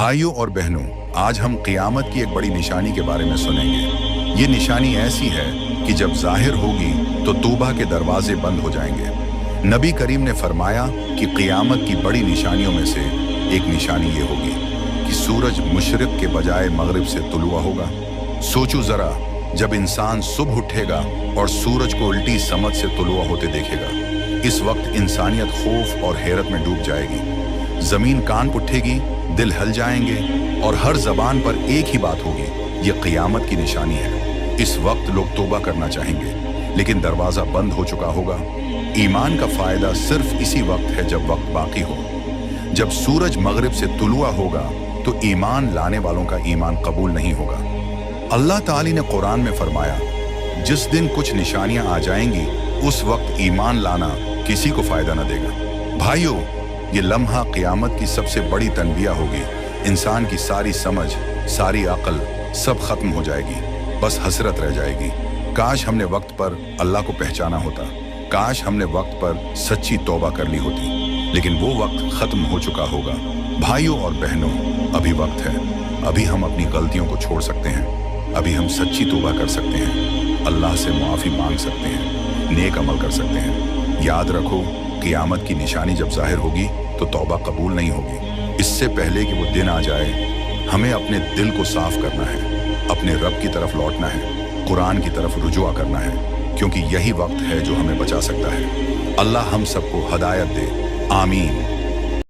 भाइयों और बहनों, आज हम क़ियामत की एक बड़ी निशानी के बारे में सुनेंगे। ये निशानी ऐसी है कि जब ज़ाहिर होगी तो तौबा के दरवाजे बंद हो जाएंगे। नबी करीम ने फरमाया कि क़ियामत की बड़ी निशानियों में से एक निशानी ये होगी कि सूरज मशरिक़ के बजाय मगरिब से तुलुआ होगा। सोचो ज़रा, जब इंसान सुबह उठेगा और सूरज को उल्टी समत से तुलुआ होते देखेगा, इस वक्त इंसानियत खौफ और हैरत में डूब जाएगी। ज़मीन कांप उठेगी, दिल हिल जाएंगे और हर ज़बान पर एक ही बात होगी, ये क़ियामत की निशानी है। इस वक्त लोग तौबा करना चाहेंगे, लेकिन दरवाज़ा बंद हो चुका होगा। ईमान का फ़ायदा सिर्फ इसी वक्त है जब वक्त बाकी हो। जब सूरज मगरिब से तुलुआ होगा तो ईमान लाने वालों का ईमान कबूल नहीं होगा। अल्लाह ताली ने कुरान में फरमाया, जिस दिन कुछ निशानियां आ जाएंगी उस वक्त ईमान लाना किसी को फ़ायदा न देगा। भाइयों, ये लम्हा क़ियामत की सबसे बड़ी तनबिया होगी। इंसान की सारी समझ, सारी अक्ल सब खत्म हो जाएगी, बस हसरत रह जाएगी। काश हमने वक्त पर अल्लाह को पहचाना होता, काश हमने वक्त पर सच्ची तौबा कर ली होती, लेकिन वो वक्त खत्म हो चुका होगा। भाइयों और बहनों, अभी वक्त है, अभी हम अपनी गलतियों को छोड़ सकते हैं, अभी हम सच्ची तौबा कर सकते हैं, अल्लाह से मुआफ़ी मांग सकते हैं, नेक अमल कर सकते हैं। याद रखो, क़ियामत की निशानी जब ज़ाहिर होगी तो तौबा कबूल नहीं होगी। इससे पहले कि वो दिन आ जाए, हमें अपने दिल को साफ करना है, अपने रब की तरफ लौटना है, कुरान की तरफ रुजुआ करना है, क्योंकि यही वक्त है जो हमें बचा सकता है। अल्लाह हम सबको हदायत दे। आमीन।